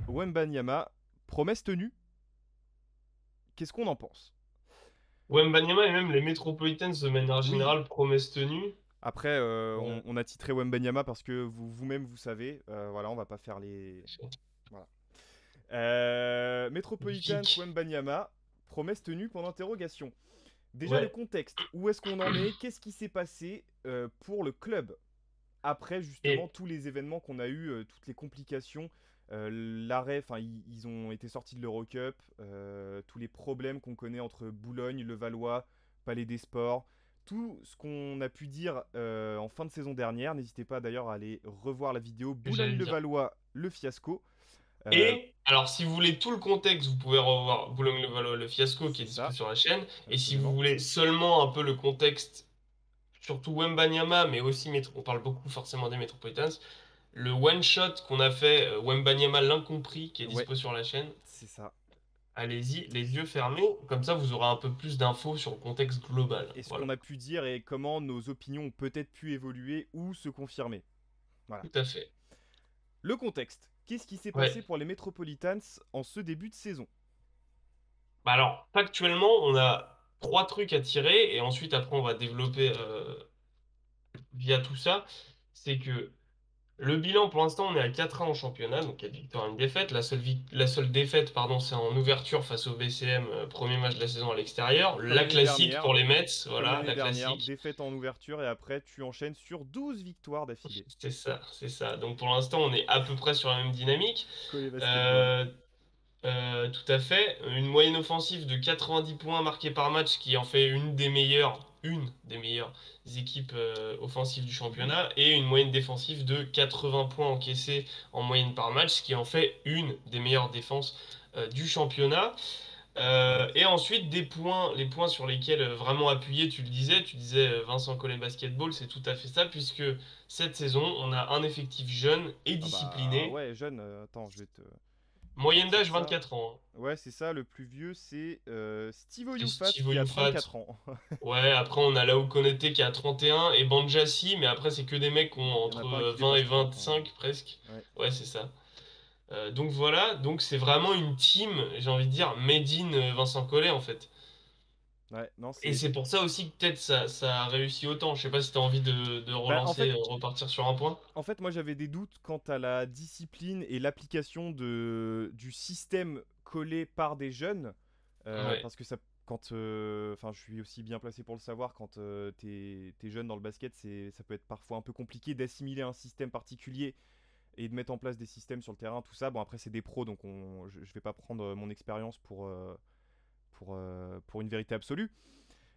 Wembanyama, promesse tenue, qu'est-ce qu'on en pense? Wembanyama et même les Metropolitans de manière Oui, générale, promesse tenue. après, Ouais. on a titré Wembanyama parce que vous-même, vous savez, voilà, on va pas faire les... Voilà. Metropolitans, Vic. Wembanyama, promesse tenue, point d'interrogation. Déjà le Ouais. contexte, où est-ce qu'on en est, qu'est-ce qui s'est passé pour le club après justement Et tous les événements qu'on a eu, toutes les complications, l'arrêt, enfin ils ont été sortis de l'Eurocup, tous les problèmes qu'on connaît entre Boulogne, Levallois, Palais des Sports, tout ce qu'on a pu dire en fin de saison dernière. N'hésitez pas d'ailleurs à aller revoir la vidéo que j'allais le dire. Boulogne-Levallois, le fiasco. Euh, Et alors, si vous voulez tout le contexte, vous pouvez revoir Boulogne-le-Valois, le fiasco qui est c'est disponible ça, sur la chaîne. Et si vous absolument. voulez seulement un peu le contexte, surtout Wembanyama, mais aussi on parle beaucoup forcément des Metropolitans, le one shot qu'on a fait, Wembanyama l'incompris, qui est Ouais, dispo sur la chaîne. c'est ça. Allez-y, les yeux fermés, comme ça vous aurez un peu plus d'infos sur le contexte global. Et ce Voilà, qu'on a pu dire et comment nos opinions ont peut-être pu évoluer ou se confirmer. Voilà. tout à fait. Le contexte. Qu'est-ce qui s'est passé Ouais. pour les Metropolitans en ce début de saison? Bah alors, factuellement, on a trois trucs à tirer, et ensuite après on va développer via tout ça. C'est que le bilan, pour l'instant, on est à 4-1 en championnat, donc 4 victoires et une défaite. La seule défaite, pardon, c'est en ouverture face au BCM, premier match de la saison à l'extérieur. Comme La l'année classique dernière, pour les Mets, comme voilà, l'année la dernière, classique. défaite en ouverture et après tu enchaînes sur 12 victoires d'affilée. C'est ça, c'est ça. Donc pour l'instant, on est à peu près sur la même dynamique. Collé basketball. Euh, Tout à fait. Une moyenne offensive de 90 points marqués par match, qui en fait une des meilleures équipes offensives du Mhm. championnat, et une moyenne défensive de 80 points encaissés en moyenne par match, ce qui en fait une des meilleures défenses du championnat. Et ensuite, les points sur lesquels vraiment appuyer, tu disais Vincent Collet Basketball, c'est tout à fait ça, puisque cette saison, on a un effectif jeune et Ah bah discipliné. ouais, jeune, attends, je vais te Moyenne sortir d'âge ça. 24 ans, hein. Ouais, c'est ça, le plus vieux, c'est Steve C'est Oyufat Steve qui a Oyufat. 34 ans. Ouais, après on a Lau Konété qui a 31 et Banjassi, mais après c'est que des mecs qui ont Il y en a entre pas un qui 20 et dépasse 30 ans. 25 presque. Ouais, Ouais, c'est ça. Donc voilà, donc c'est vraiment une team, j'ai envie de dire, made in Vincent Collet en fait. ouais, non, Et c'est. c'est pour ça aussi que peut-être ça a réussi autant. Je sais pas si t'as envie de Bah, relancer, repartir sur un point. en fait, moi j'avais des doutes quant à la discipline et l'application du système collé par des jeunes. Ouais. Parce que ça, quand. Enfin, je suis aussi bien placé pour le savoir, quand t'es jeune dans le basket, ça peut être parfois un peu compliqué d'assimiler un système particulier et de mettre en place des systèmes sur le terrain, tout ça. Bon, après, c'est des pros, donc je vais pas prendre mon expérience pour une vérité absolue.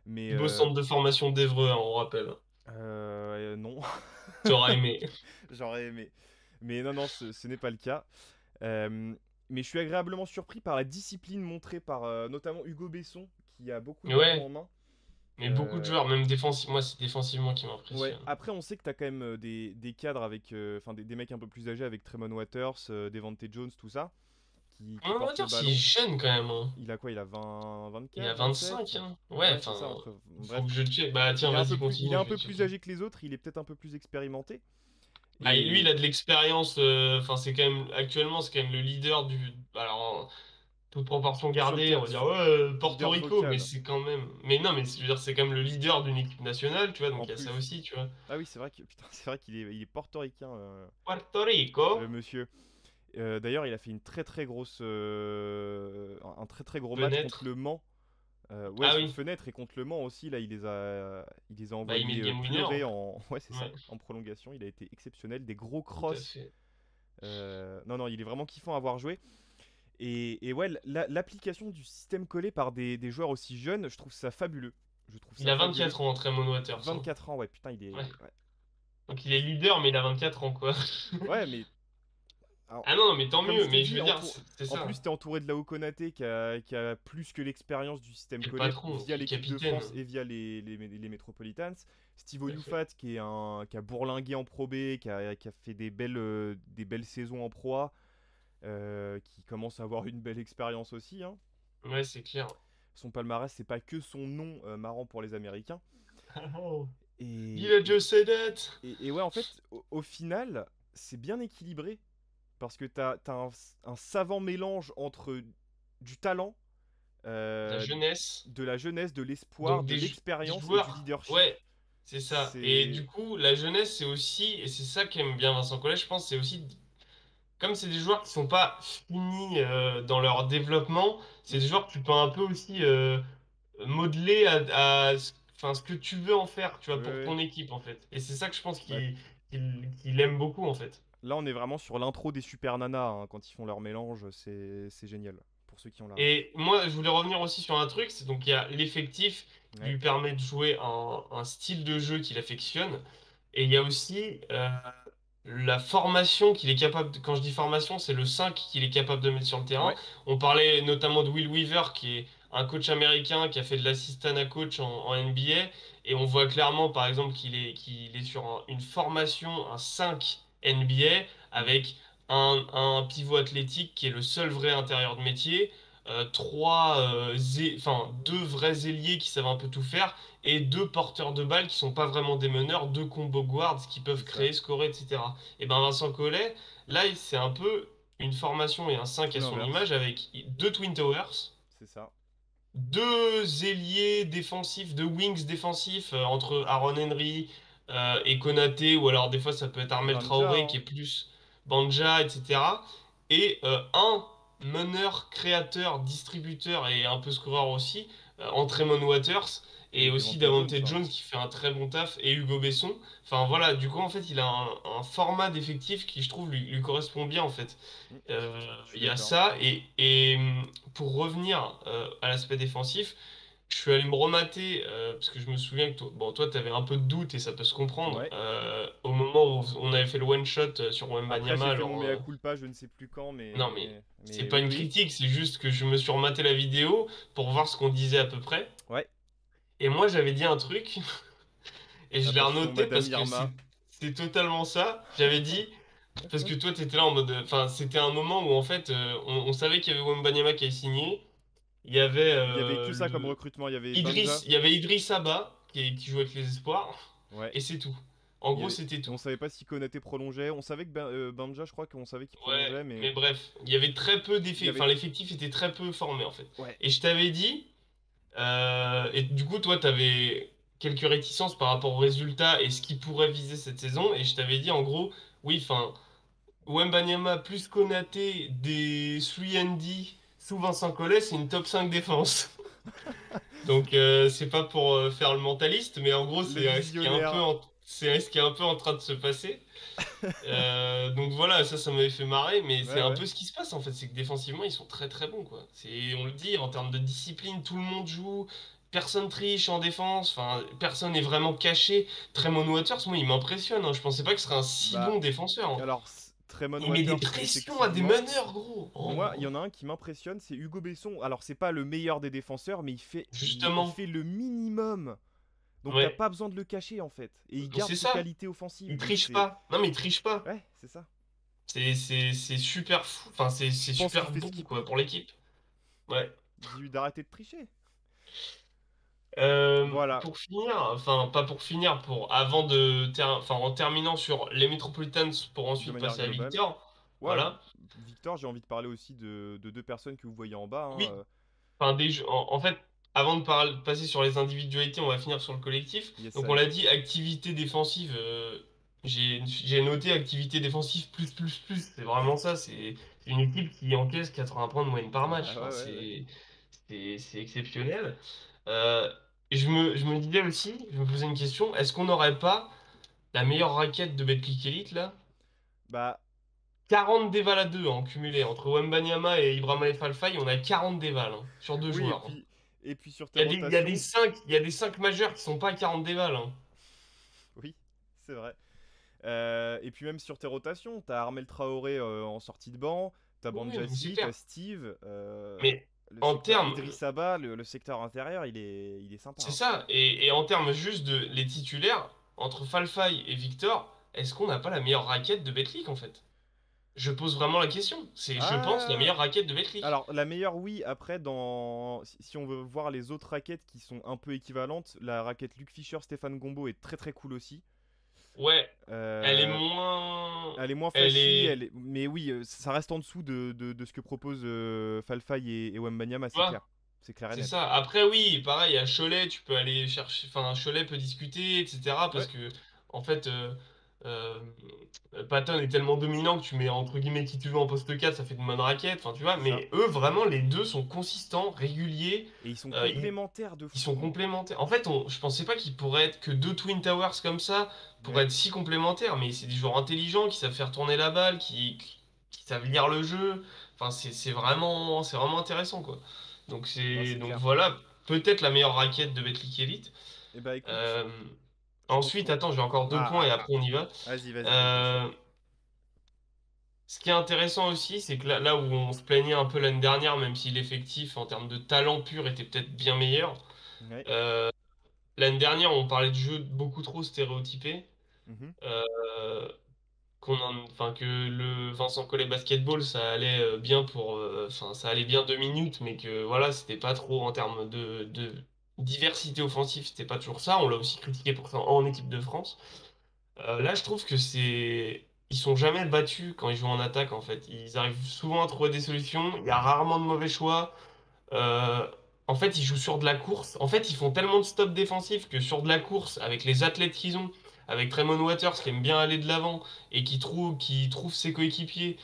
Mais Beau centre de formation d'Evreux, hein, on rappelle. non, T'auras aimé. j'aurais aimé. Mais non, non, ce n'est pas le cas. Euh, mais je suis agréablement surpris par la discipline montrée par notamment Hugo Besson, qui a beaucoup de ballons en Ouais, main. mais beaucoup de Euh, joueurs, même défensivement, moi c'est défensivement qui ouais, m'impressionne. après on sait que t'as quand même des cadres avec, enfin des mecs un peu plus âgés avec Tremon Waters, Devante Jones, tout ça, qui On va portent le dire s'il est ballon. jeune quand même, hein. Il a quoi? Il a 20, Il a 24, 27? 25, hein. Ouais, Ouais, c'est ça, enfin, entre... faut Bref, que je check. Bah tiens, vas-y, il est continue, un je vais peu plus checker. âgé que les autres, il est peut-être un peu plus expérimenté. Ah, et lui, il Et a de l'expérience. Enfin, c'est quand même, actuellement, c'est quand même le leader du. Alors, toute proportion sur le gardée, on terrain, va dire, ouais, Porto leader Rico, mais vocal, c'est quand même. Mais non, mais je veux dire, c'est quand même le leader d'une équipe nationale, tu vois, en donc il y a ça plus. aussi, tu vois. Ah oui, c'est vrai que putain, c'est vrai il est portoricain, Porto le Rico, monsieur. D'ailleurs, il a fait une très très grosse, un très très gros match contre fenêtre. le Mans. Ouais, Ah sur oui, Fenêtre et contre le Mans aussi. Là, il les a bah il met envoyés le game winner. pleurer en, ouais, c'est ça, Ouais, en prolongation. Il a été exceptionnel, des gros tout à crosses. fait. Non, non, il est vraiment kiffant à avoir joué. Et ouais, l'application du système collé par des joueurs aussi jeunes, je trouve ça fabuleux. Je trouve Il ça a fabuleux. 24 ans, Tremont Waters, hein. 24 ans, ouais, putain, il Ouais. est. Ouais, Donc il est leader, mais il a 24 ans, quoi. ouais mais alors, Ah non, non, mais tant comme mieux, je t'ai mais je dit, veux dire, c'est en ça. plus, t'es entouré de Lao Konaté qui a plus que l'expérience du système Et le collé patron, via qui est l'équipe de capitaine. France et via les Metropolitans. Steve Tout à fait. Oyufat qui a bourlingué en Pro B, qui a fait des belles saisons en Pro A, qui commence à avoir une belle expérience aussi, hein. Ouais, c'est clair. Son palmarès, c'est pas que son nom marrant pour les Américains. Oh, did Et, I et, just say that? et ouais, en fait, au final, c'est bien équilibré parce que t'as un savant mélange entre du talent, La euh, jeunesse. de la jeunesse, de l'espoir, Donc de des l'expérience et du joueurs, leadership. ouais, c'est ça. Et C'est... du coup, la jeunesse, c'est aussi, et c'est ça qu'aime bien Vincent Collet, je pense, c'est aussi, comme c'est des joueurs qui sont pas finis dans leur développement, c'est Mm. des joueurs que tu peux un peu aussi modeler enfin, ce que tu veux en faire, tu vois, Ouais, pour ouais. ton équipe, en fait. Et c'est ça que je pense Bah, qu'il aime beaucoup, en fait. là, on est vraiment sur l'intro des super nanas, hein, quand ils font leur mélange, c'est génial. Pour ceux qui ont la ref. Et moi, je voulais revenir aussi sur un truc, c'est donc il y a l'effectif qui Ouais, lui permet de jouer un style de jeu qu'il affectionne, et il y a aussi la formation qu'il est capable de... Quand je dis formation, c'est le 5 qu'il est capable de mettre sur le terrain. ouais, On parlait notamment de Will Weaver, qui est un coach américain qui a fait de l'assistant à coach en NBA, et on voit clairement, par exemple, qu'il est sur une formation, un 5 NBA, mm, avec un pivot athlétique qui est le seul vrai intérieur de métier, enfin, deux vrais ailiers qui savent un peu tout faire, et deux porteurs de balles qui sont pas vraiment des meneurs, deux combo guards qui peuvent c'est ça. créer, scorer, etc. Et ben Vincent Collet, là, c'est un peu une formation et un 5 Tout à son l'inverse, image avec deux Twin Towers, c'est ça. deux ailiers défensifs, deux wings défensifs entre Aaron Henry et Konaté, ou alors des fois ça peut être Armel Banja, Traoré qui hein. est plus Banja, etc. Et un meneur, créateur, distributeur et un peu scoreur aussi, entre Tremont Waters, et Et aussi Devontae Davante Jones, hein. Jones qui fait un très bon taf, et Hugo Besson. Enfin voilà, du coup en fait il a un format d'effectif qui je trouve lui correspond bien en fait. Mm, je suis Il y a d'accord. ça, et pour revenir à l'aspect défensif, je suis allé me remater, parce que je me souviens que toi, bon, toi, tu avais un peu de doute et ça peut se comprendre, Ouais. au moment où on avait fait le one-shot sur Après, j'ai Wembanyama. fait mon Alors, mea culpa, je ne sais plus quand, non, mais c'est mais pas oui, une oui. critique, c'est juste que je me suis rematé la vidéo pour voir ce qu'on disait à peu près. Ouais. Et moi, j'avais dit un truc, et je l'ai Attention, renoté Madame parce que Irma. c'est totalement ça. J'avais dit, parce que toi, t'étais là en mode. Enfin, c'était un moment où en fait, on savait qu'il y avait Wembanyama qui avait signé. Il y avait Il y avait que ça comme recrutement. Il y avait Banja. Il y avait Idriss Abba qui jouait avec les espoirs, Ouais. et c'est tout. En Il y gros, avait... c'était Et tout. on savait pas si Konaté prolongeait. On savait que Banja, je crois qu'on savait qu'il Ouais, prolongeait, mais mais bref, il y avait très peu il y d'effets. Enfin, avait. l'effectif était très peu formé en fait. Ouais. Et je t'avais dit, et du coup, toi, t'avais quelques réticences par rapport aux résultats et ce qui pourrait viser cette saison. Et je t'avais dit, en gros, oui, enfin, Wembanyama plus Konaté des 3&D sous Vincent Collet, c'est une top 5 défense. Donc c'est pas pour faire le mentaliste, mais en gros Le c'est ce qui est un peu visionnaire. c'est ce qui est un peu en train de se passer. Donc voilà, ça m'avait fait marrer, mais c'est Ouais, un ouais. peu ce qui se passe en fait, c'est que défensivement ils sont très très bons quoi. On le dit en termes de discipline, tout le monde joue, personne triche en défense, enfin personne n'est vraiment caché. Tremont Waters, moi il m'impressionne, hein. Je pensais pas que ce serait un si Bah, bon défenseur, hein. alors, Tremon Il met des Waters, pressions à des effectivement. meneurs gros. Moi, il y Oh, en a un qui m'impressionne, c'est Hugo Besson. Alors, c'est pas le meilleur des défenseurs, mais il justement, fait le minimum. Donc, t'as ouais, pas besoin de le cacher, en fait. Et il garde c'est ses ça. qualités offensives. Il Donc, triche c'est. pas. Non mais il triche pas. Ouais, c'est ça. C'est super fou, enfin Je c'est pense qu'il super fait ce bon qu'il quoi peut. pour l'équipe. Ouais. Dis-lui d'arrêter de tricher. Euh, Voilà. pour finir, enfin pas pour finir, pour avant enfin en terminant sur les Metropolitans pour De ensuite manière passer à globale. Victor. Ouais, Voilà. Victor, j'ai envie de parler aussi de deux personnes que vous voyez en bas, hein. Oui. Enfin en fait, avant de passer sur les individualités, on va finir sur le collectif. Yes, Donc on I. l'a dit, activité défensive. J'ai noté activité défensive plus. C'est vraiment ça. C'est une équipe qui encaisse 80 points de moyenne par match. Bah Enfin, ouais, ouais, ouais. c'est exceptionnel. Euh, je me disais aussi, je me posais une question, est-ce qu'on n'aurait pas la meilleure raquette de Betclic Elite là? Bah, 40 dévals à deux en cumulé. Entre Wembanyama et Ibrahima Fall, on a 40 dévals hein, sur deux oui, joueurs, hein. et puis sur tes rotations. Il y a des 5 majeurs qui sont pas à 40 dévals, hein. Oui, c'est vrai. Et puis même sur tes rotations, t'as Armel Traoré en sortie de banc, t'as Oui, oui, mais c'est Banjassi, t'as clair. Steve, Mais le en secteur termes, Idriss Abba, le secteur intérieur, il est sympa, c'est hein. ça. Et en termes juste de les titulaires, entre Falfay et Victor, est-ce qu'on n'a pas la meilleure raquette de Betclic en fait? Je pose vraiment la question. C'est, je pense, la Ah, meilleure raquette de Betclic. alors la meilleure, oui. Après, si on veut voir les autres raquettes qui sont un peu équivalentes, la raquette Luke Fischer, Stéphane Gombo est très très cool aussi. Ouais, elle est Euh, moins. elle est moins Elle flashy, est. mais oui, ça reste en dessous de ce que proposent Falfay et Wembanyama, Tu c'est clair. vois? C'est clair et C'est net. ça. Après, oui, pareil, à Cholet, tu peux aller chercher. Enfin, Cholet peut discuter, etc. Parce Ouais, que, en fait, euh, Patton est tellement dominant que tu mets entre guillemets qui tu veux en poste 4, ça fait de bonnes raquettes. Enfin, tu vois. c'est ça. Mais eux, vraiment, les deux sont consistants, réguliers. Et ils sont euh, ils, complémentaires de ils sont fou. complémentaires. En fait, je pensais pas qu'ils pourraient être que deux Twin Towers comme ça, pourraient Ouais, être si complémentaires. Mais c'est des joueurs intelligents qui savent faire tourner la balle, qui savent lire le jeu. Enfin, c'est vraiment intéressant, quoi. non, c'est Donc clair. voilà, peut-être la meilleure raquette de Betclic Elite. Et bah écoute, Euh, je pense Ensuite, qu'on. attends, j'ai encore deux points et après on y va. Vas-y, vas-y. Euh, Ce qui est intéressant aussi, c'est que là où on se plaignait un peu l'année dernière, même si l'effectif en termes de talent pur était peut-être bien meilleur, Ouais. euh, l'année dernière on parlait de jeu beaucoup trop stéréotypé. Mhm. euh, enfin que le Vincent Collet basketball ça allait bien enfin ça allait bien 2 minutes, mais que voilà c'était pas trop en termes de diversité offensive, c'était pas toujours ça. On l'a aussi critiqué pour ça en équipe de France. Là je trouve que ils sont jamais battus quand ils jouent en attaque en fait. Ils arrivent souvent à trouver des solutions. Il y a rarement de mauvais choix. Euh, En fait, ils jouent sur de la course. En fait, ils font tellement de stops défensifs que sur de la course, avec les athlètes qu'ils ont, avec Tremont Waters qui aime bien aller de l'avant et qui trouve ses coéquipiers,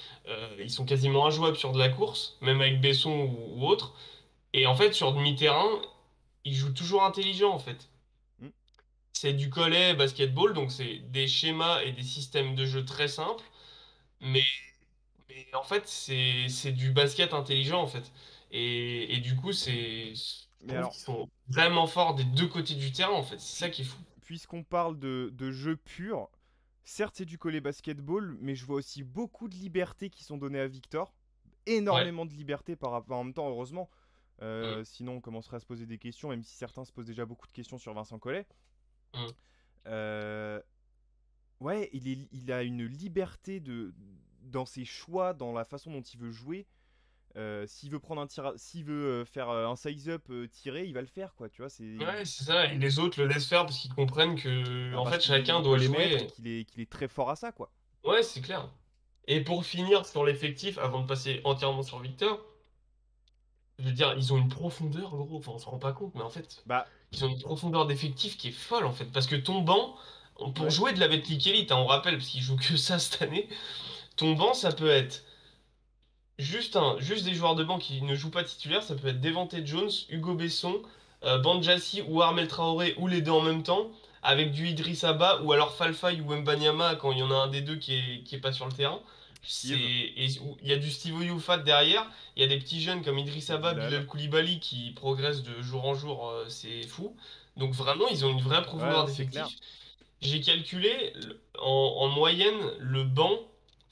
ils sont quasiment injouables sur de la course, même avec Besson ou autre. Et en fait, sur demi-terrain, ils jouent toujours intelligent en fait. Mm. C'est du collet basketball, donc c'est des schémas et des systèmes de jeu très simples, mais mais en fait, c'est du basket intelligent, en fait. Et du coup, je Mais trouve alors, qu'ils sont vraiment forts des deux côtés du terrain, en fait. C'est ça puis- qui est fou. puisqu'on parle de jeu pur, certes c'est du collet basketball, mais je vois aussi beaucoup de libertés qui sont données à Victor. Ouais. Énormément de liberté par rapport. En même temps, heureusement. Mm, Sinon, on commencerait à se poser des questions, même si certains se posent déjà beaucoup de questions sur Vincent Collet. mm. Euh, ouais, il a une liberté dans ses choix, dans la façon dont il veut jouer. S'il veut prendre un tir, s'il veut faire un size-up tiré, il va le faire, quoi. Tu vois, Ouais, c'est ça. Et les autres le laissent faire parce qu'ils comprennent que, bah, en parce fait, chacun qu'il peut doit les mettre et jouer. qu'il est très fort à ça, quoi. Ouais, c'est clair. Et pour finir sur l'effectif, avant de passer entièrement sur Victor, je veux dire, ils ont une profondeur, gros. Enfin, on se rend pas compte, mais en fait, Bah, ils ont une profondeur d'effectif qui est folle, en fait. Parce que ton banc, pour ouais. jouer de la Betclic Elite, hein, on rappelle, parce qu'ils jouent que ça cette année. Ton banc, ça peut être juste des joueurs de banc qui ne jouent pas titulaire. Ça peut être Devante Jones, Hugo Besson, Bandjassi ou Armel Traoré, ou les deux en même temps, avec du Idriss Aba, ou alors Falfay ou Mbanyama quand il y en a un des deux qui est pas sur le terrain. Steve, Il y a du Steve Oyufat derrière, il y a des petits jeunes comme Idriss Aba, Bilal. Bilal Koulibaly qui progressent de jour en jour, c'est fou. Donc vraiment, ils ont une vraie Ouais, profondeur non, c'est clair. d'effectif. J'ai calculé en moyenne le banc,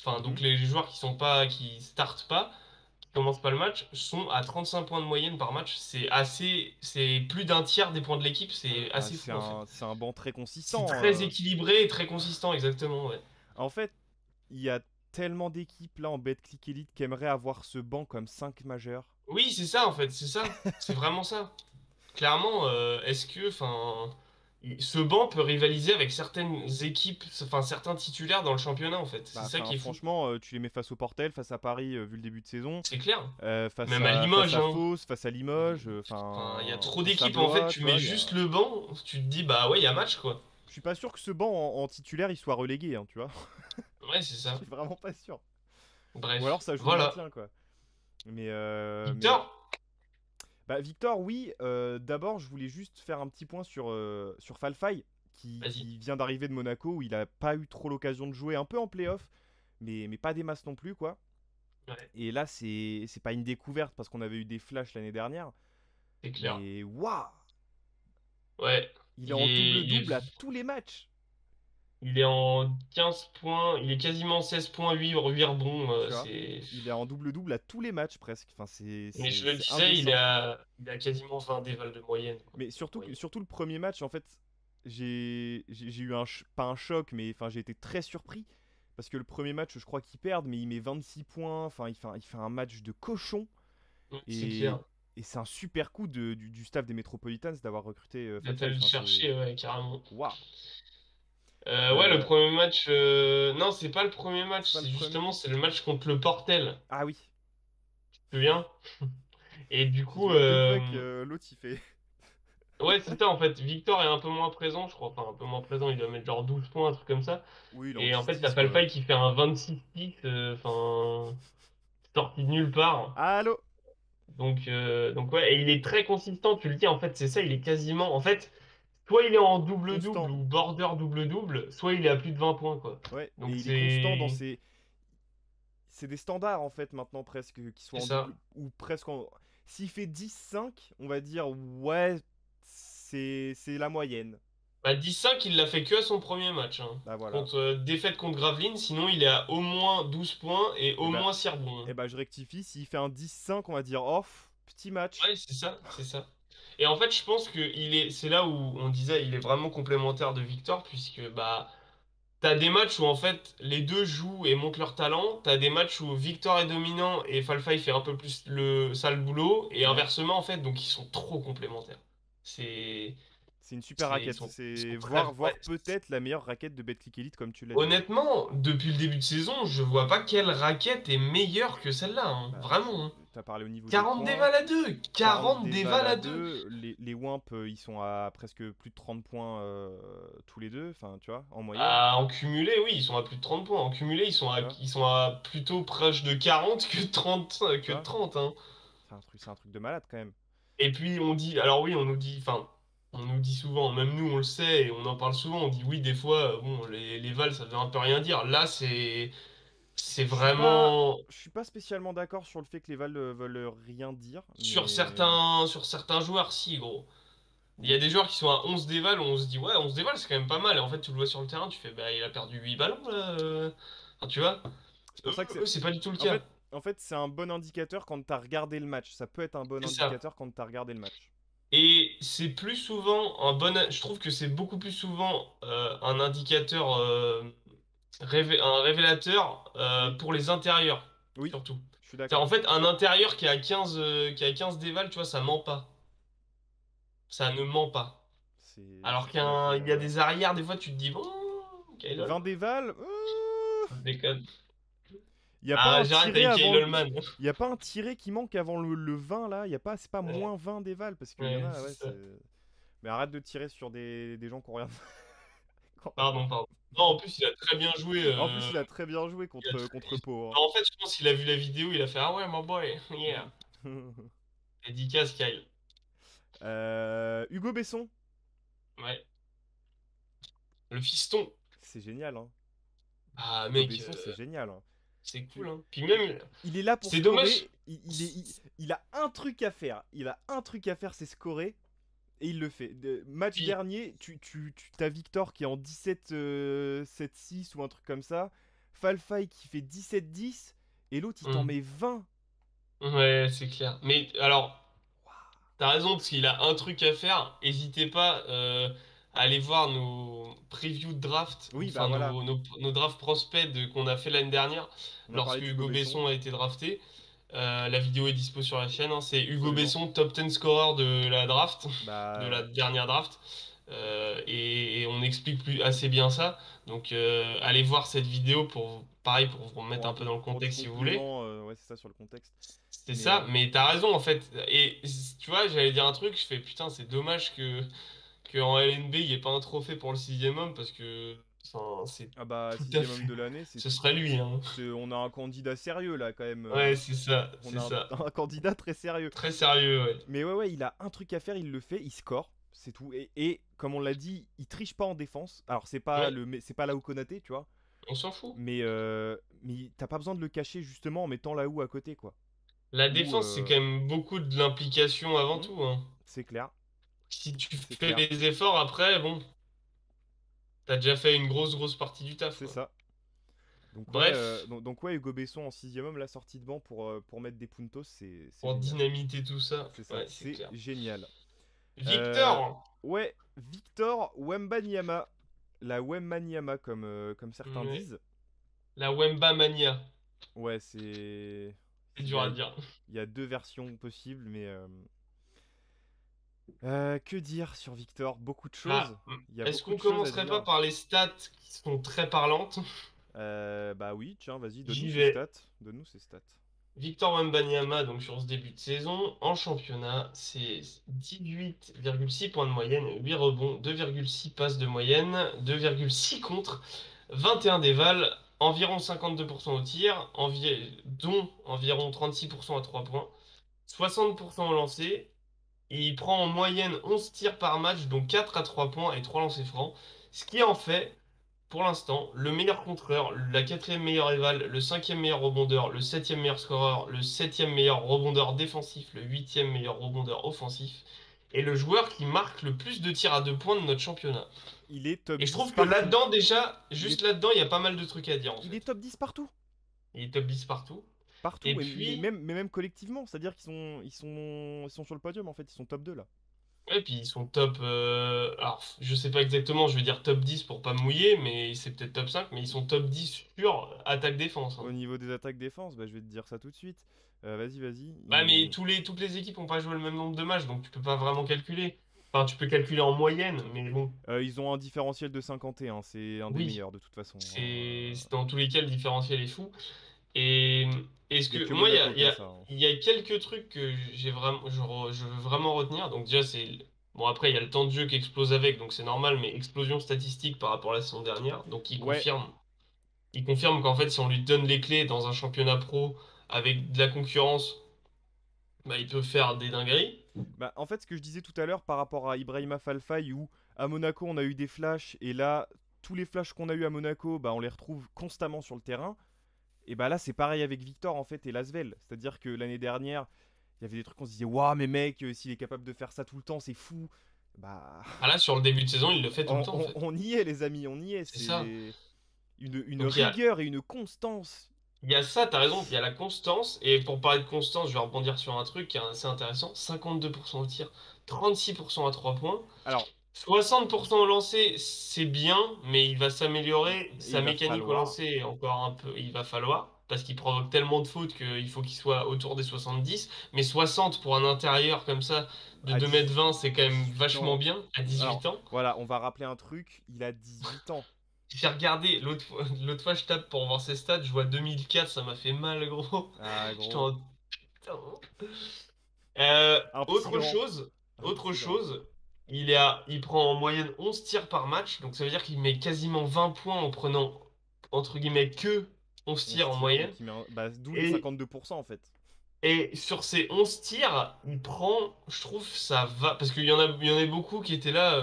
enfin Mhm. donc les joueurs qui startent pas, qui commencent pas le match, sont à 35 points de moyenne par match. C'est plus d'un tiers des points de l'équipe, c'est Ah, assez fou en fait. c'est un banc très C'est consistant. très équilibré et très consistant, exactement, ouais. En fait, il y a tellement d'équipes là en Betclic Elite qui aimeraient avoir ce banc comme 5 majeurs. Oui, c'est ça en fait, c'est ça, c'est vraiment ça. Clairement, est-ce que, enfin, ce banc peut rivaliser avec certaines équipes, enfin certains titulaires dans le championnat en fait. Bah, C'est ça enfin, qui est fou. franchement, tu les mets face au Portel, face à Paris, vu le début de saison, C'est clair. face Même à face Limoges, à hein. Fos, face à Limoges, Enfin, il y a trop face à d'équipes. En fait, Blois, tu tu mets vois, juste le banc, tu te dis, bah ouais, il y a match, quoi. je suis pas sûr que ce banc en titulaire il soit relégué, hein, tu vois. Ouais, c'est Je ça. suis vraiment pas sûr. Ou alors Bref, ça joue le voilà. maintien, quoi. Mais Victor? bah, Victor, oui. D'abord, je voulais juste faire un petit point sur Falfay, Vas-y. qui vient d'arriver de Monaco, où il a pas eu trop l'occasion de jouer, un peu en playoff, mais pas des masses non plus, quoi. Ouais, Et là, c'est pas une découverte parce qu'on avait eu des flashs l'année dernière, c'est clair. mais waouh, Ouais. il est Il en est, il est, double-double à tous les matchs, il est en 15 points. Il est quasiment 16 points, 8 rebonds. tu vois. C'est... Il est en double-double à tous les matchs presque. Enfin, Mais je le c'est disais, indécent. il a quasiment 20 dévals de moyenne, quoi. Mais En moyenne. surtout le premier match, en fait, j'ai eu pas un choc, mais enfin, j'ai été très surpris. Parce que le premier match, je crois qu'ils perdent, mais il met 26 points. Enfin, il fait un match de cochon. C'est Et, clair. et c'est un super coup du staff des Metropolitans d'avoir recruté Il a Falfay. fallu le Enfin, c'est. chercher, ouais, carrément. Waouh! Ouais, le Euh, premier match. Non, c'est pas le premier c'est match, pas le c'est justement premier? c'est le match contre le Portel. Ah oui. Tu te souviens? Et du J'ai coup, dit what the fuck, l'autre il fait. ouais, c'est ça en fait. Victor est un peu moins présent, je crois. Enfin, un peu moins présent, il doit mettre genre 12 points, un truc comme ça. Oui, il est en Et en fait, t'as 10-10 quoi. Falfay qui fait un 26-6, enfin, sorti de nulle part. Allô? Donc ouais, et il est très consistant, tu le dis, en fait, c'est ça, il est quasiment. En fait, soit il est en double-double Constant. ou border double-double, soit il est à plus de 20 points, quoi. Ouais, et Donc il est constant dans c'est. ses. C'est des standards en fait maintenant presque, qui soient C'est en ça. double. Ou presque en. S'il fait 10-5, on va dire ouais, c'est la moyenne. Bah, 10-5, il l'a fait que à son premier match, hein. Bah voilà. Contre, défaite contre Gravelines, sinon il est à au moins 12 points et Et au bah, moins 6 rebonds, hein. et bah je rectifie, s'il fait un 10-5, on va dire off, petit match. Ouais, c'est ça, c'est ça. Et en fait, je pense que c'est là où on disait il est vraiment complémentaire de Victor, puisque bah t'as des matchs où en fait les deux jouent et montrent leur talent, t'as des matchs où Victor est dominant et Falfay fait un peu plus le sale boulot, et Ouais. inversement en fait, donc ils sont trop complémentaires. C'est, C'est une super raquette. ils sont C'est très, ouais. voir peut-être la meilleure raquette de Betclic Elite comme tu l'as dit. Honnêtement, depuis le début de saison, je vois pas quelle raquette est meilleure que celle-là, hein. Bah, Vraiment, hein. t'as parlé au niveau des 40 points. déval à 2! 40 40 déval déval à à 2! 2. Les Wimp, ils sont à presque plus de 30 points tous les deux. Enfin, tu vois, en moyenne. Ah, en cumulé, oui, ils sont à plus de 30 points. En cumulé, Tu vois, ils sont à plutôt proche de 40 tu que de vois 30, hein. c'est un truc de malade quand même. Et puis on dit, alors oui, on nous dit, enfin, on nous dit souvent, même nous on le sait et on en parle souvent, on dit oui, des fois, bon, les vals, ça veut un peu rien dire. Là, c'est vraiment Je suis pas spécialement d'accord sur le fait que les Vals veulent rien dire, sur mais certains joueurs, si, gros. Il y a des joueurs qui sont à 11 déval où on se dit, ouais, 11 déval, c'est quand même pas mal. Et en fait, tu le vois sur le terrain, tu fais, bah, il a perdu 8 ballons, là. Enfin, tu vois, c'est pour ça que c'est. c'est pas du tout le En cas. fait, c'est un bon indicateur quand t'as regardé le match. Ça peut être un bon C'est ça. indicateur quand t'as regardé le match. Et c'est plus souvent je trouve que c'est beaucoup plus souvent un indicateur, un révélateur Oui, pour les intérieurs, oui, surtout. je suis En d'accord. fait, un intérieur qui a 15 déval, tu vois, ça ment pas. Ça ne ment pas. Alors C'est tout à fait. il y a des arrières, des fois, tu te dis, bon, 20 Kaylor, déval, je déconne. il y a pas Ah, un j'arrête tiré avec avant le. Kaylor Man. Il y a pas un tiré qui manque avant le 20 là. Il y a pas, c'est pas Ouais, moins 20 déval parce qu'il y en ouais, a, c'est ouais, ça. c'est. Mais arrête de tirer sur des gens qui ont rien. qui ont rien Pardon, fait. pardon. Non, en plus, il a très bien joué. En plus, il a très bien joué Il a contre Pau, hein. En fait, je pense qu'il a vu la vidéo, il a fait, ah ouais, my boy, yeah. Dédicace, Kyle. Hugo Besson, Ouais. Le fiston. c'est génial, hein. Ah, Hugo mec, Besson, c'est génial, hein. c'est cool, Tu- hein. Puis il, même, il est là pour c'est dommage. scorer. Il a un truc à faire. Il a un truc à faire, c'est scorer. Et il le fait. Match Puis, dernier, t'as Victor qui est en 17 7-6 ou un truc comme ça. Falfay qui fait 17-10. Et l'autre, il t'en hmm, met 20. ouais, c'est clair. Mais alors, t'as raison, parce qu'il a un truc à faire. N'hésitez pas à aller voir nos previews de draft, Oui, bah enfin voilà. nos draft prospects qu'on a fait l'année dernière, On a parlé lorsque de Hugo Hugo Besson. Besson a été drafté. La vidéo est dispo sur la chaîne, hein. C'est Hugo Absolument. Besson, top 10 scorer de la draft, de la Bah, dernière draft. Et on explique assez bien ça. Donc allez voir cette vidéo pour, pareil, pour vous remettre un peu dans le pour des contexte si vous voulez. compléments, ouais, c'est ça sur le contexte. C'est Mais ça, mais t'as raison en fait. Et tu vois, j'allais dire un truc, je fais putain, c'est dommage que en LNB il n'y ait pas un trophée pour le sixième homme parce que enfin, c'est ah bah, tout à sixième homme fait. de l'année, Ce serait lui, hein. on a un candidat sérieux là quand même. Ouais, c'est ça, On c'est a ça. un candidat très sérieux. Très sérieux, ouais. Mais ouais, ouais, il a un truc à faire, il le fait, il score, c'est tout. Comme on l'a dit, il triche pas en défense. Alors Ouais, c'est pas là où Konaté, tu vois. on s'en fout. Mais t'as pas besoin de le cacher justement en mettant là où à côté, quoi. La Ou défense, c'est quand même beaucoup de l'implication avant hmm, tout, hein. c'est clair, Si tu c'est fais clair, les efforts après, bon, t'as déjà fait une grosse partie du taf, c'est quoi. ça. Donc ouais, Bref, ouais, Hugo Besson en sixième homme, la sortie de banc pour mettre des puntos, c'est pour génial. dynamiter tout ça, C'est ça, ouais, c'est c'est clair. génial. Euh, Victor! ouais, Victor Wembanyama, la Wembanyama comme certains Ouais. disent. La Wemba Mania, Ouais, c'est. c'est Il y dur a, à dire. il y a deux versions possibles, mais. Que dire sur Victor? Beaucoup de choses. Ah, Il y a est-ce beaucoup qu'on de choses à commencerait pas dire. par les stats qui sont très parlantes? Bah oui, tiens, vas-y, donne-nous J'y ces vais. stats. Donne-nous ces stats. Victor Wembanyama, donc sur ce début de saison, en championnat, c'est 18,6 points de moyenne, 8 rebonds, 2,6 passes de moyenne, 2,6 contre, 21 dévals, environ 52% au tir, dont environ 36% à 3 points, 60% au lancer. Et il prend en moyenne 11 tirs par match, dont 4 à 3 points et 3 lancers francs, ce qui en fait pour l'instant, le meilleur contreur, la quatrième meilleure éval, le cinquième meilleur rebondeur, le septième meilleur scoreur, le septième meilleur rebondeur défensif, le huitième meilleur rebondeur offensif, et le joueur qui marque le plus de tirs à 2 points de notre championnat. Il est top Et je 10 trouve que partout. là-dedans, déjà, Il juste est, là-dedans, il y a pas mal de trucs à dire en il est fait. top 10 partout. Il est top 10 partout. Et Partout, puis, mais même collectivement. C'est-à-dire ils sont sur le podium en fait. Ils sont top 2 là. ouais, puis ils sont top. Alors, je sais pas exactement, je vais dire top 10 pour pas me mouiller, mais c'est peut-être top 5, mais ils sont top 10 sur attaque-défense, hein. Au niveau des attaques défense, bah, je vais te dire ça tout de suite. Vas-y, vas-y. Ouais, mais toutes les équipes n'ont pas joué le même nombre de matchs, donc tu peux pas vraiment calculer. Enfin, tu peux calculer en moyenne, mais bon, Ils ont un différentiel de 51. C'est un des oui, meilleurs de toute façon, hein. c'est dans tous les cas le différentiel est fou. Et est-ce Il y a que que moi, Monaco qui a ça, hein. il y a quelques trucs que j'ai vraiment, je veux vraiment retenir. Donc déjà, c'est bon après il y a le temps de jeu qui explose avec, donc c'est normal, mais explosion statistique par rapport à la saison dernière. Donc Ouais, il confirme qu'en fait, si on lui donne les clés dans un championnat pro avec de la concurrence, bah, il peut faire des dingueries. bah, en fait, ce que je disais tout à l'heure par rapport à Ibrahima Falfay, où à Monaco on a eu des flashs, et là, tous les flashs qu'on a eu à Monaco, bah, on les retrouve constamment sur le terrain. Et bah là, c'est pareil avec Victor en fait et Lasvel. C'est-à-dire que l'année dernière, il y avait des trucs on se disait, waouh, mais mec, s'il est capable de faire ça tout le temps, c'est fou. Bah, Ah là, sur le début de saison, il le fait tout le temps, en fait. on y est, les amis, on y est. C'est ça. C'est une Donc rigueur et une constance. il y a ça, t'as raison, il y a la constance. Et pour parler de constance, je vais rebondir sur un truc qui est assez intéressant. 52% au tir, 36% à 3 points. Alors, 60% au lancer, c'est bien, mais il va s'améliorer. Sa il va mécanique au falloir lancer est encore un peu, il va falloir. Parce qu'il provoque tellement de fautes qu'il faut qu'il soit autour des 70. Mais 60 pour un intérieur comme ça, de à 2,20 m, c'est à quand même 18 vachement ans. bien, à Alors, 18 ans. voilà, on va rappeler un truc, il a 18 ans. J'ai regardé, l'autre fois je tape pour voir ses stats, je vois 2004, ça m'a fait mal gros. Ah, J'étais gros, en... Putain. un Autre psy-grand. chose, Un autre psy-grand. chose, il prend en moyenne 11 tirs par match, donc ça veut dire qu'il met quasiment 20 points en prenant, entre guillemets, que 11 On tirs se en tire, moyenne. donc il met bah, d'où les Et, 52% en fait. et sur ces 11 tirs, il prend, je trouve, ça va, parce il y en a beaucoup qui étaient là,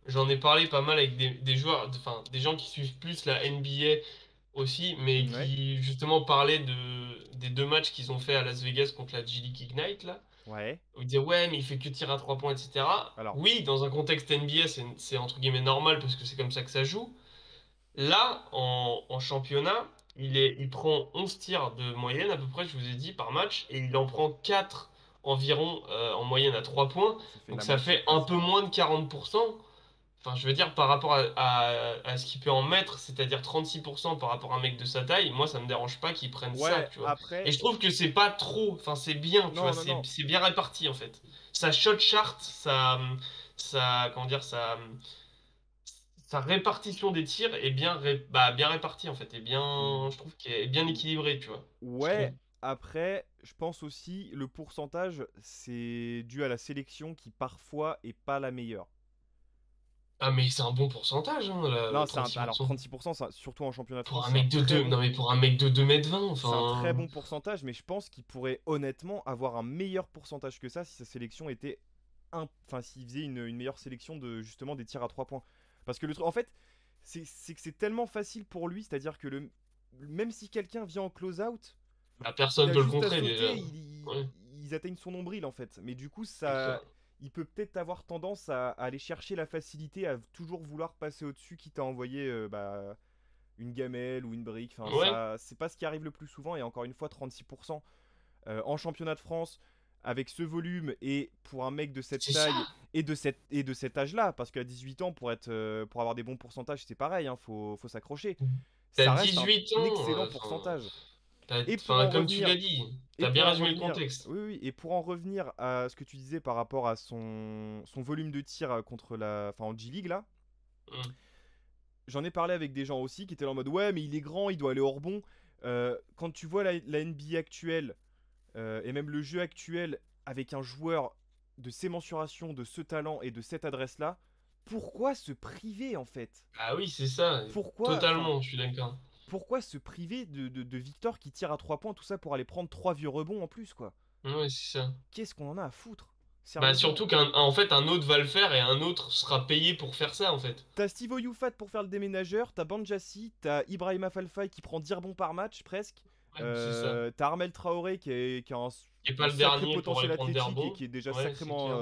j'en ai parlé pas mal avec des joueurs, enfin, des gens qui suivent plus la NBA aussi, mais Ouais, qui justement parlaient des deux matchs qu'ils ont fait à Las Vegas contre la G League Ignite, là. ouais. Où il disait ouais, mais il fait que tirer à 3 points, etc. Alors, Oui, dans un contexte NBA, c'est entre guillemets normal parce que c'est comme ça que ça joue. Là, en championnat, il prend 11 tirs de moyenne à peu près, je vous ai dit, par match, et il en prend 4 environ en moyenne à 3 points. ça fait Donc la ça moitié fait un presque. peu moins de 40%. Enfin, je veux dire, par rapport à ce qu'il peut en mettre, c'est-à-dire 36% par rapport à un mec de sa taille, moi, ça me dérange pas qu'il prenne ça, Ouais, tu vois. Et après, je trouve que c'est pas trop, enfin, c'est bien, tu vois, non, non, non. c'est bien réparti, en fait. Sa shot chart, comment dire, sa répartition des tirs est bien répartie, en fait, et bien, je trouve qu'elle est bien équilibrée, tu vois. Je trouve. Ouais, après, je pense aussi le pourcentage, c'est dû à la sélection qui parfois est pas la meilleure. Ah, mais c'est un bon pourcentage, hein, Non, alors 36%. 36%, surtout en championnat de Pour France, un mec de 2, non, mais pour un mec de 2,20 m, c'est un très enfin. bon pourcentage, mais je pense qu'il pourrait honnêtement avoir un meilleur pourcentage que ça si sa sélection était enfin s'il faisait une meilleure sélection de justement des tirs à 3 points. Parce que le truc, en fait, c'est que c'est tellement facile pour lui, c'est-à-dire que même si quelqu'un vient en close-out, Bah, il personne a peut le juste à contrer déjà. sauter, Ouais, ils atteignent son nombril en fait. Mais du coup, c'est ça. il peut peut-être avoir tendance à aller chercher la facilité, à toujours vouloir passer au-dessus, quitte à envoyer bah, une gamelle ou une brique. Enfin, Ouais, ça, c'est pas ce qui arrive le plus souvent. Et encore une fois, 36% en championnat de France avec ce volume et pour un mec de cette c'est ça. taille et de cet âge-là, parce qu'à 18 ans, pour avoir des bons pourcentages, c'est pareil, hein, faut s'accrocher. T'as Ça reste un 18 ans. excellent Enfin, pourcentage. Et pour Enfin, en comme tu revenir, l'as dit, et t'as bien pour en résumé le revenir, contexte. oui, oui, et pour en revenir à ce que tu disais par rapport à son volume de tir contre enfin en G-League là, Mm. j'en ai parlé avec des gens aussi qui étaient là en mode ouais mais il est grand, il doit aller au rebond. Quand tu vois la NBA actuelle et même le jeu actuel avec un joueur de ces mensurations, de ce talent et de cette adresse là, pourquoi se priver en fait? Ah oui, c'est ça, Pourquoi, enfin, totalement, je suis d'accord. pourquoi se priver de Victor qui tire à 3 points, tout ça pour aller prendre 3 vieux rebonds en plus quoi? Ouais, c'est ça. Qu'est-ce qu'on en a à foutre? Bah Sérieusement. surtout en fait un autre va le faire et un autre sera payé pour faire ça en fait. T'as Steve Oyufat pour faire le déménageur, t'as Banjassi, t'as Ibrahima Falfay qui prend 10 rebonds par match presque. Ouais, c'est ça. T'as Armel Traoré qui a Et pas un le sacré dernier pour aller potentiel prendre des athlétique et rebonds. qui est déjà Ouais, c'est sacrément clair.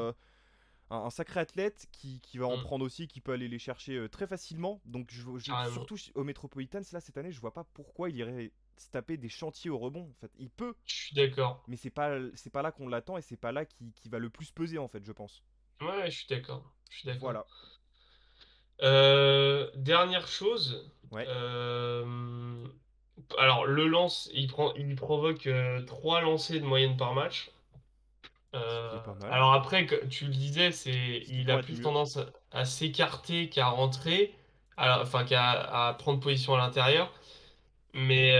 un sacré athlète qui va en Mm, prendre aussi, qui peut aller les chercher très facilement. Donc carrément. surtout au Metropolitans là cette année, je vois pas pourquoi il irait se taper des chantiers au rebond. En fait, il peut, Je suis d'accord. mais c'est pas là qu'on l'attend et c'est pas là qui va le plus peser en fait, je pense. Ouais, je suis d'accord. Je suis d'accord. Voilà. Dernière chose. Ouais. euh, Alors le lance, il provoque 3 lancers de moyenne par match. Ce qui est pas mal. Alors après, tu le disais, Ce qui il a pourrait être plus mieux. tendance à s'écarter qu'à rentrer, enfin à prendre position à l'intérieur. Mais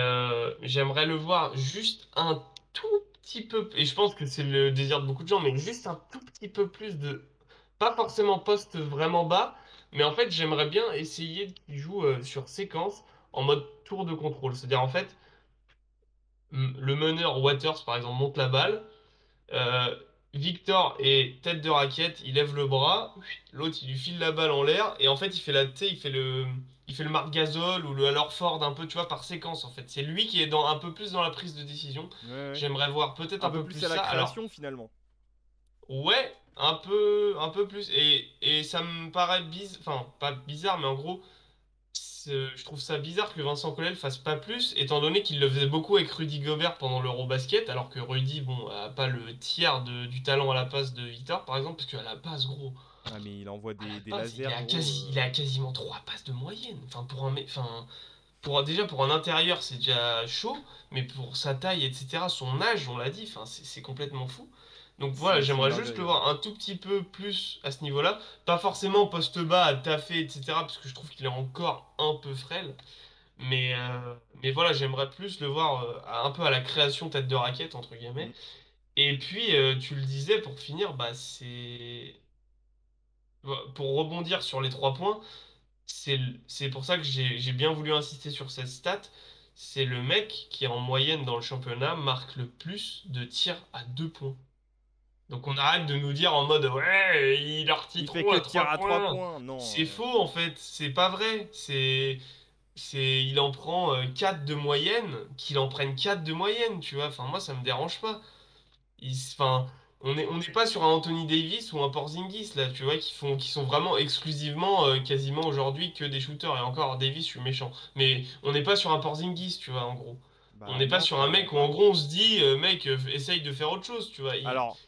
j'aimerais le voir juste un tout petit peu, et je pense que c'est le désir de beaucoup de gens, mais juste un tout petit peu plus de, pas forcément poste vraiment bas, mais en fait j'aimerais bien essayer qu'il joue sur séquence en mode tour de contrôle. C'est-à-dire en fait, le meneur Waters par exemple monte la balle, euh, Victor est tête de raquette, il lève le bras, l'autre il lui file la balle en l'air et en fait tu sais, il fait le Marc Gasol ou le Al Horford un peu, tu vois, par séquence en fait. C'est lui qui est un peu plus dans la prise de décision. Ouais, ouais. J'aimerais voir peut-être Un un peu peu plus plus à la ça. Alors, création finalement. ouais, un peu plus. Et ça me paraît bizarre, enfin pas bizarre, mais en gros, je trouve ça bizarre que Vincent Collet fasse pas plus, étant donné qu'il le faisait beaucoup avec Rudy Gobert pendant l'Eurobasket, alors que Rudy, bon, a pas le tiers du talent à la passe de Victor, par exemple, parce qu'à la base, gros, Ah mais il envoie à la des base, lasers gros. il a quasiment 3 passes de moyenne. Enfin, déjà pour un intérieur, c'est déjà chaud, mais pour sa taille, etc., son âge, on l'a dit, enfin, c'est complètement fou. Donc voilà, C'est une j'aimerais juste dinguerie, le ouais. voir un tout petit peu plus à ce niveau-là. Pas forcément poste bas à taffer, etc., parce que je trouve qu'il est encore un peu frêle. Mais voilà, j'aimerais plus le voir un peu à la création tête de raquette, entre guillemets. Mm. Et puis, tu le disais, pour finir, bah, pour rebondir sur les 3 points, c'est pour ça que j'ai bien voulu insister sur cette stat. C'est le mec qui, en moyenne dans le championnat, marque le plus de tirs à 2 points. Donc on arrête de nous dire en mode ouais, il artie Il fait trop que à tir trois à 3 points. points. Non. C'est faux en fait, c'est pas vrai. Il en prend 4 de moyenne, qu'il en prenne 4 de moyenne, tu vois. Enfin, moi, ça me dérange pas. Enfin, on n'est pas sur un Anthony Davis ou un Porzingis, là, tu vois, qui sont vraiment exclusivement, quasiment aujourd'hui, que des shooters. Et encore, Davis, je suis méchant. Mais on n'est pas sur un Porzingis, tu vois, en gros. On Bah n'est pas non, sur un clairement mec où, en pas. gros, on se dit, mec, essaye de faire autre chose, tu vois. Alors,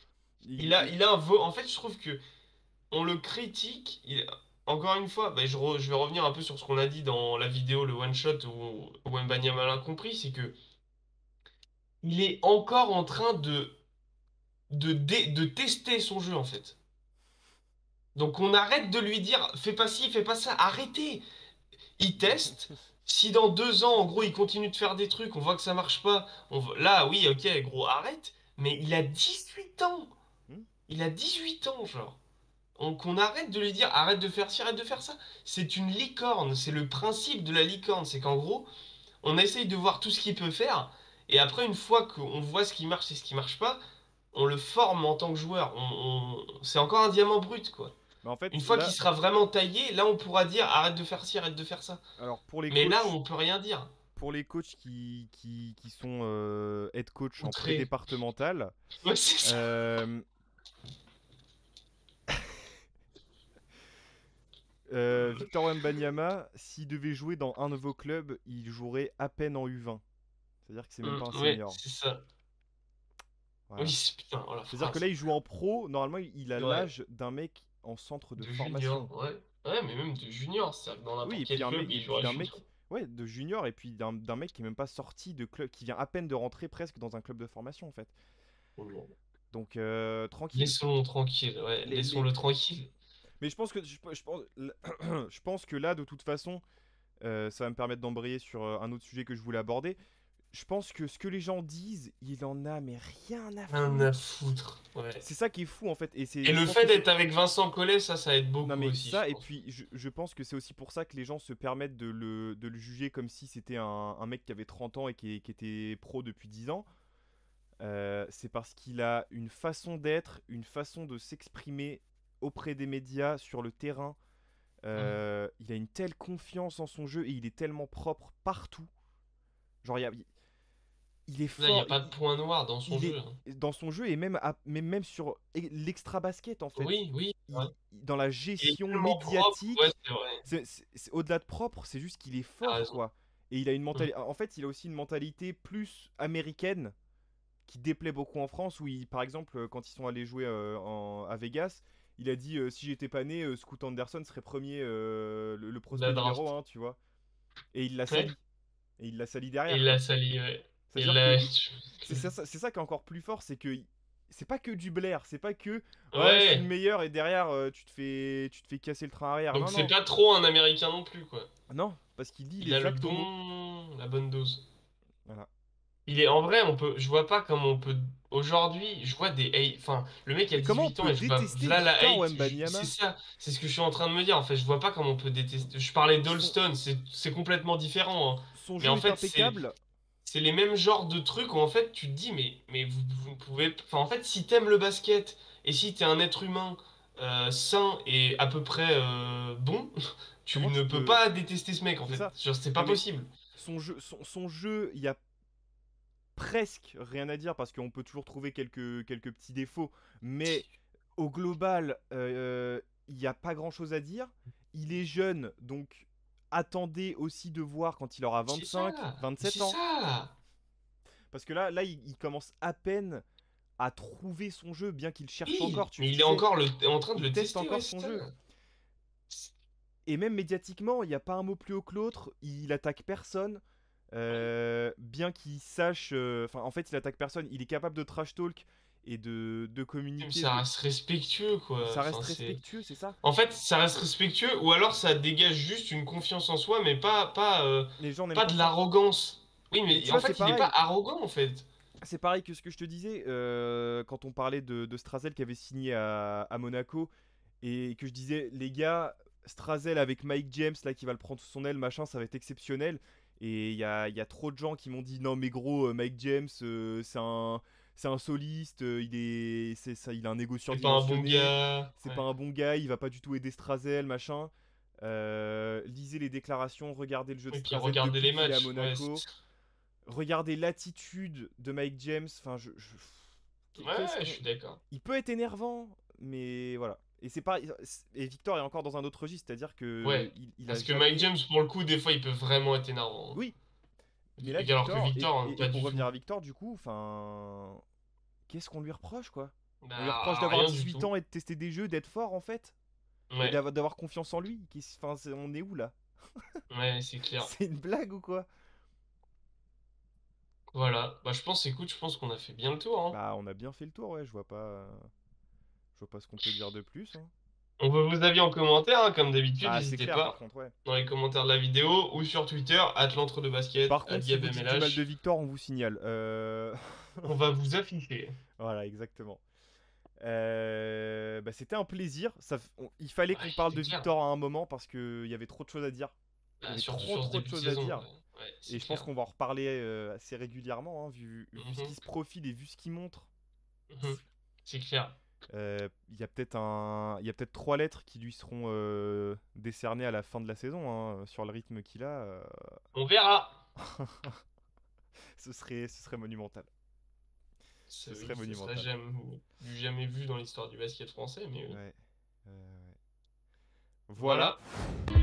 Il a en fait, je trouve que on le critique. Encore une fois, bah, je vais revenir un peu sur ce qu'on a dit dans la vidéo, le one shot où Wembanyama l'a compris, c'est que il est encore en train de tester son jeu en fait. Donc on arrête de lui dire fais pas ci, fais pas ça, arrêtez. Il teste. Si dans 2 ans, en gros, il continue de faire des trucs, on voit que ça marche pas, là, oui, ok, gros, arrête. Mais il a 18 ans. Hmm. Il a 18 ans, genre. Qu'on arrête de lui dire arrête de faire ci, arrête de faire ça. C'est une licorne, c'est le principe de la licorne, c'est qu'en gros, on essaye de voir tout ce qu'il peut faire, et après, une fois qu'on voit ce qui marche et ce qui marche pas, on le forme en tant que joueur. C'est encore un diamant brut, quoi. Mais en Une fait, fois qu'il là, sera vraiment taillé, là, on pourra dire arrête de faire ci, arrête de faire ça. alors Mais là, on peut rien dire. pour les coachs qui sont head coach en Outré. pré-départemental, Ouais, c'est ça. euh, Victor Wembanyama, s'il devait jouer dans un de vos clubs, il jouerait à peine en U20. C'est-à-dire que c'est même pas un Ouais, senior. c'est ça. Oui, Voilà. putain, oh la C'est-à-dire que là, phrase. il joue en pro. Normalement, il a Ouais, l'âge d'un mec en centre de de formation. junior, ouais. Ouais, mais même de junior, c'est-à-dire que dans Oui, n'importe et puis quel un club, mec, il et puis jouera d'un mec, junior. Ouais, de junior et puis d'un mec qui est même pas sorti de club, qui vient à peine de rentrer presque dans un club de formation en fait. Donc tranquille. Laissons-le tranquille, ouais, Les, les- laissons-le tranquille. Mais je pense que là, de toute façon, ça va me permettre d'embrayer sur un autre sujet que je voulais aborder. Je pense que ce que les gens disent, il en a mais rien à Rien à foutre. foutre, ouais. C'est ça qui est fou en fait. Et Je le pense fait que c'est. d'être avec Vincent Collet, ça aide Non beaucoup mais aussi, je ça, et pense. puis je pense que c'est aussi pour ça que les gens se permettent de le juger comme si c'était un mec qui avait 30 ans et qui était pro depuis 10 ans. C'est parce qu'il a une façon d'être, une façon de s'exprimer auprès des médias, sur le terrain. Mm. Il a une telle confiance en son jeu et il est tellement propre partout. Genre, il est Là, il n'y a fort, pas de point noir dans son il jeu, est hein. dans son jeu et même, mais même sur l'extra basket en fait. Oui, oui, ouais. Dans la Il est gestion tellement propre, ouais, médiatique, c'est vrai. au-delà de propre, c'est juste qu'il est T'as fort raison. quoi. Et il a une Mm. mentalité. En fait, il a aussi une mentalité plus américaine qui déplaît beaucoup en France. Où, par exemple, quand ils sont allés jouer à Vegas, il a dit si j'étais pas né, Scoot Anderson serait premier, le La prospect numéro draft. 1, tu vois. Et il l'a Ouais. sali. Et il l'a sali Et derrière il l'a quoi. sali, ouais. Et C'est-à-dire que là, c'est ça qui est encore plus fort, c'est que c'est pas que du blaire, c'est pas que ouais, je suis le ouais. meilleur et derrière tu te fais casser le train arrière. Donc Non c'est non. pas trop un Américain non plus, quoi. Non, parce qu'il lit Il a les actes au mot. la bonne dose. Voilà. Il est en vrai, je vois pas comment on peut. Aujourd'hui, je vois enfin, le mec a Mais comment on 18 ans peut et je vois détester v'là la Victor hate. C'est Wembanyama? ça, c'est ce que je suis en train de me dire. En fait, je vois pas comment on peut détester. Je parlais son, d'Holston, c'est complètement différent, hein. son Mais jeu en est fait, impeccable. c'est les mêmes genres de trucs où en fait tu te dis, mais vous ne pouvez. Enfin, en fait, si t'aimes le basket et si t'es un être humain sain et à peu près bon, tu Comment ne tu peux peux. pas détester ce mec en C'est fait. ça. Genre, c'est pas Non mais possible. son jeu, il y a presque rien à dire parce qu'on peut toujours trouver quelques petits défauts. Mais au global, il n'y a pas grand-chose à dire. Il est jeune, donc attendez aussi de voir quand il aura C'est 25, ça, 27 c'est ans. ça. Parce que là il commence à peine à trouver son jeu, bien qu'il cherche encore. Oui, Tu mais il est disais, encore en train de il le teste tester, ouais, encore c'est son ça. jeu. Et même médiatiquement, il n'y a pas un mot plus haut que l'autre. Il attaque personne. Bien qu'il sache. Enfin, en fait, il attaque personne. Il est capable de trash talk et de Mais communiquer. ça reste respectueux, quoi. Ça reste Enfin, c'est... respectueux, c'est ça. En fait, ça reste respectueux, ou alors ça dégage juste une confiance en soi, mais Les gens n'aiment pas pas de ça. l'arrogance. Oui, Mais mais tu en vois, c'est fait, il est pas pareil. arrogant, en fait. C'est pareil que ce que je te disais quand on parlait de Strazel qui avait signé à Monaco et que je disais, les gars, Strazel avec Mike James là qui va le prendre sous son aile, machin, ça va être exceptionnel. Et il y a trop de gens qui m'ont dit, non mais gros, Mike James, c'est un soliste, il a un ego C'est pas un bon surdimensionné, gars. c'est pas Ouais. un bon gars, il va pas du tout aider Strazel, machin. Lisez les déclarations, regardez le jeu de Et puis Strazel regardez depuis les qu'il est à matchs. Ouais, Monaco. Regardez l'attitude de Mike James. Enfin, qu'est-ce ouais, je qu'on. suis d'accord. Il peut être énervant, mais voilà. Et c'est pas. Et Victor est encore dans un autre registre, c'est-à-dire que Ouais. il a Parce que Mike jamais. James, pour le coup, des fois, il peut vraiment être énervant, Oui, mais là hein. Alors que Victor Victor, hein, et pas pour du revenir tout. à Victor, du coup, enfin, qu'est-ce qu'on lui reproche quoi? On lui reproche Bah, d'avoir rien du 18 tout. ans et de tester des jeux, d'être fort en fait, et Ouais, d'avoir confiance en lui. Enfin, on est où là? ouais, c'est clair. C'est une blague ou quoi? Voilà. Bah, écoute, je pense qu'on a fait bien le tour, hein. Bah, on a bien fait le tour, ouais. Je vois pas ce qu'on peut dire de plus, hein. On veut vos avis en commentaire, hein, comme d'habitude, Bah, c'est n'hésitez clair, par pas. contre, ouais. Dans les commentaires de la vidéo ou sur Twitter, @l'entre-deux-basket, Par contre, si vous dites du mal de @gabmlh. Victor, on vous signale. On va vous afficher. Voilà, exactement. Bah, c'était un plaisir. Il fallait Ouais, qu'on parle de c'est clair. Victor à un moment parce qu'il y avait trop de choses à dire. Il y Bah, avait surtout sur ce trop de début de choses à saison. dire. Ouais, ouais, c'est Et je pense clair. qu'on va en reparler assez régulièrement, hein, vu ce Mhm, qui se profile et vu ce qu'il montre. mhm. C'est clair. Il y a peut-être 3 lettres qui lui seront décernées à la fin de la saison, hein, sur le rythme qu'il a. On verra. Ce serait monumental. Ce serait Oui, ce serait monumental. jamais vu dans l'histoire du basket français, mais oui. Ouais. Voilà. Voilà.